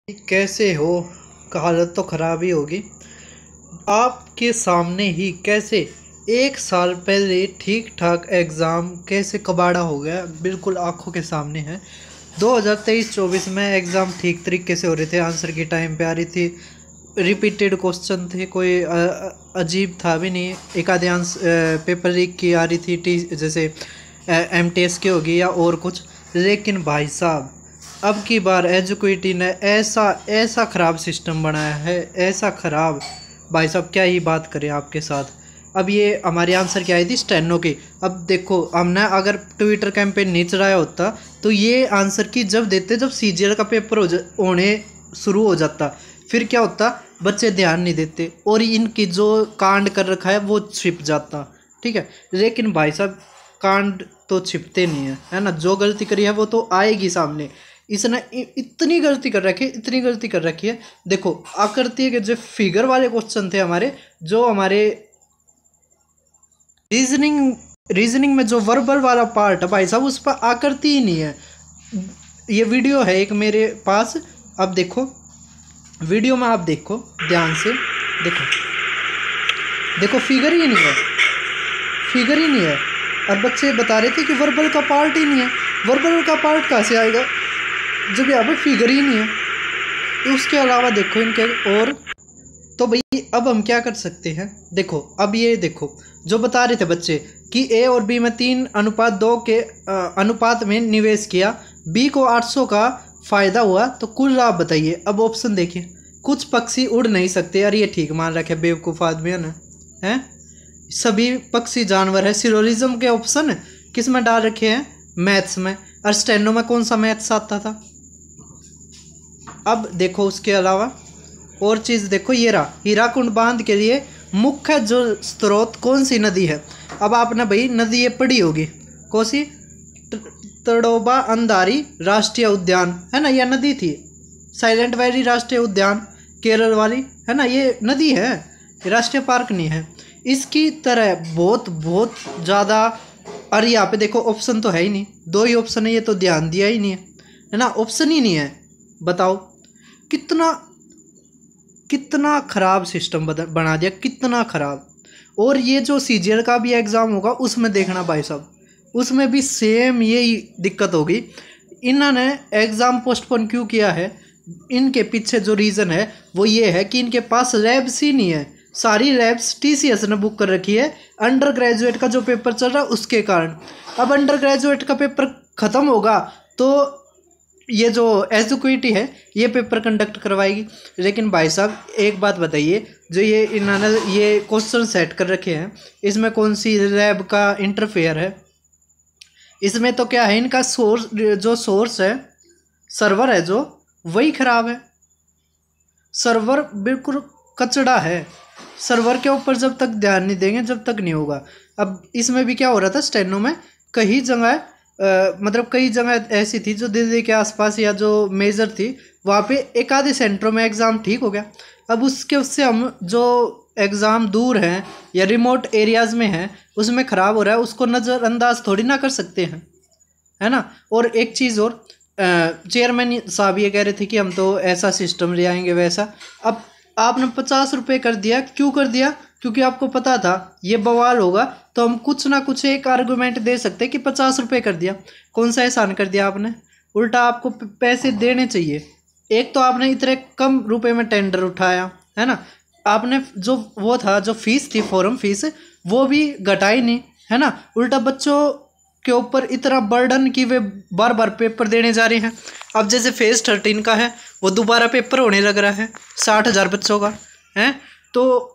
कैसे हो? हालत तो ख़राब ही होगी। आपके सामने ही कैसे एक साल पहले ठीक ठाक एग्ज़ाम कैसे कबाड़ा हो गया, बिल्कुल आंखों के सामने है। 2023-24 में एग्ज़ाम ठीक तरीके से हो रहे थे, आंसर की टाइम पे आ रही थी, रिपीटेड क्वेश्चन थे, कोई अजीब था भी नहीं। एक आधे पेपर लीक की आ रही थी, जैसे MTS की होगी या और कुछ। लेकिन भाई साहब, अब की बार एजुकेटी ने ऐसा ख़राब सिस्टम बनाया है, ऐसा ख़राब। भाई साहब क्या ही बात करें आपके साथ। अब ये हमारी आंसर क्या आई थी स्टेनो की। अब देखो, हमने अगर ट्विटर कैंपेन नहीं चलाया होता तो ये आंसर की जब देते, जब CGL का पेपर होने शुरू हो जाता, फिर क्या होता, बच्चे ध्यान नहीं देते और इनकी जो कांड कर रखा है वो छिप जाता। ठीक है, लेकिन भाई साहब कांड तो छिपते नहीं है ना। जो गलती करी है वो तो आएगी सामने। इसने इतनी गलती कर रखी है, इतनी गलती कर रखी है। देखो, आकृति के जो फिगर वाले क्वेश्चन थे हमारे, जो हमारे रीजनिंग में जो वर्बल वाला पार्ट है भाई साहब, उस पर आकृति ही नहीं है। ये वीडियो है एक मेरे पास, अब देखो वीडियो में, आप देखो ध्यान से, देखो फिगर ही नहीं है, फिगर ही नहीं है। और बच्चे बता रहे थे कि वर्बल का पार्ट ही नहीं है। वर्बल का पार्ट कहाँ से आएगा जब यहाँ पर फिगर ही नहीं है। उसके अलावा देखो इनके और, तो भाई अब हम क्या कर सकते हैं। देखो, अब ये देखो जो बता रहे थे बच्चे कि A और B में 3:2 के अनुपात में निवेश किया, B को 800 का फायदा हुआ, तो कुल लाभ बताइए। अब ऑप्शन देखिए, कुछ पक्षी उड़ नहीं सकते, यार ये ठीक मान रखे, बेवकूफ़ आदमी है ना, हैं सभी पक्षी जानवर है। सिलोजिज्म के ऑप्शन किस में डाल रखे हैं, मैथ्स में। और स्टेनो में कौन सा मैथ्स आता था। अब देखो उसके अलावा और चीज़ देखो, ये रहा, हीराकुंड बांध के लिए मुख्य जो स्रोत कौन सी नदी है। अब आपने भाई नदी ये पढ़ी होगी, कौन सी, तड़ोबा अंधारी राष्ट्रीय उद्यान है ना, यह नदी थी। साइलेंट वैली राष्ट्रीय उद्यान केरल वाली है ना, ये नदी है, राष्ट्रीय पार्क नहीं है। इसकी तरह बहुत बहुत ज़्यादा। और यहाँ पे देखो ऑप्शन तो है ही नहीं, 2 ही ऑप्शन है, ये तो ध्यान दिया ही नहीं है ना, ऑप्शन ही नहीं है। बताओ कितना कितना खराब सिस्टम बना दिया, कितना खराब। और ये जो CGL का भी एग्ज़ाम होगा उसमें देखना भाई साहब, उसमें भी सेम यही दिक्कत होगी। इन्होंने एग्ज़ाम पोस्टपोन क्यों किया है, इनके पीछे जो रीज़न है वो ये है कि इनके पास लैब्स ही नहीं है। सारी लैब्स TCS ने बुक कर रखी है, अंडर ग्रेजुएट का जो पेपर चल रहा है उसके कारण। अब अंडर ग्रेजुएट का पेपर ख़त्म होगा तो ये जो एजुकेटी है ये पेपर कंडक्ट करवाएगी। लेकिन भाई साहब एक बात बताइए, जो ये इन्होंने ये क्वेश्चन सेट कर रखे हैं, इसमें कौन सी लैब का इंटरफेयर है। इसमें तो क्या है, इनका सोर्स है, सर्वर है जो, वही ख़राब है। सर्वर बिल्कुल कचड़ा है। सर्वर के ऊपर जब तक ध्यान नहीं देंगे जब तक नहीं होगा। अब इसमें भी क्या हो रहा था, स्टेनो में कई जगह मतलब कई जगह ऐसी थी जो दिल्ली के आसपास या जो मेजर थी, वहाँ पे एक आधे सेंटरों में एग्ज़ाम ठीक हो गया। अब उससे हम जो एग्ज़ाम दूर हैं या रिमोट एरियाज़ में हैं उसमें ख़राब हो रहा है, उसको नज़रअंदाज थोड़ी ना कर सकते हैं, है ना। और एक चीज़ और, चेयरमैन साहब ये कह रहे थे कि हम तो ऐसा सिस्टम ले आएंगे वैसा। अब आपने 50 रुपये कर दिया, क्यों कर दिया, क्योंकि आपको पता था ये बवाल होगा, तो हम कुछ ना कुछ एक आर्गूमेंट दे सकते कि 50 रुपये कर दिया। कौन सा एहसान कर दिया आपने, उल्टा आपको पैसे देने चाहिए। एक तो आपने इतने कम रुपए में टेंडर उठाया है ना, आपने जो वो था, जो फीस थी फॉर्म फीस, वो भी घटाई नहीं है ना, उल्टा बच्चों के ऊपर इतना बर्डन कि वे बार बार पेपर देने जा रहे हैं। अब जैसे फेज़ 13 का है, वो दोबारा पेपर होने लग रहा है 60,000 बच्चों का है। तो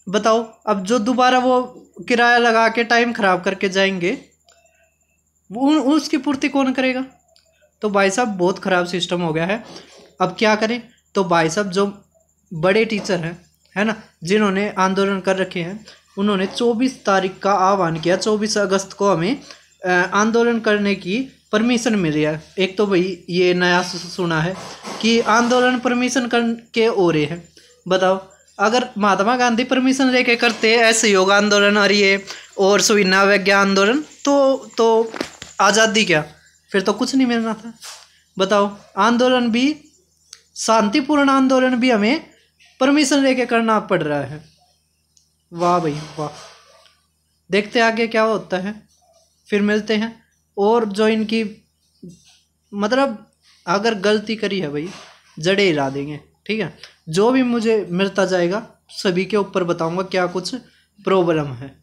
बताओ, अब जो दोबारा वो किराया लगा के टाइम ख़राब करके जाएंगे, वो उसकी पूर्ति कौन करेगा। तो भाई साहब बहुत ख़राब सिस्टम हो गया है। अब क्या करें, तो भाई साहब जो बड़े टीचर हैं है ना, जिन्होंने आंदोलन कर रखे हैं, उन्होंने 24 तारीख का आह्वान किया, 24 अगस्त को हमें आंदोलन करने की परमिशन मिली है। एक तो भाई ये नया सुना है कि आंदोलन परमिशन करके हो रहे हैं। बताओ, अगर महात्मा गांधी परमिशन लेके करते ऐसे योग आंदोलन और ये और सुविधा आंदोलन, तो आज़ादी क्या, फिर तो कुछ नहीं मिलना था। बताओ, आंदोलन भी शांतिपूर्ण आंदोलन भी हमें परमिशन लेके करना पड़ रहा है। वाह भाई वाह। देखते आगे क्या होता है, फिर मिलते हैं। और जो इनकी मतलब अगर गलती करी है भाई जड़े हिला देंगे, ठीक है। जो भी मुझे मिलता जाएगा सभी के ऊपर बताऊंगा क्या कुछ प्रॉब्लम है।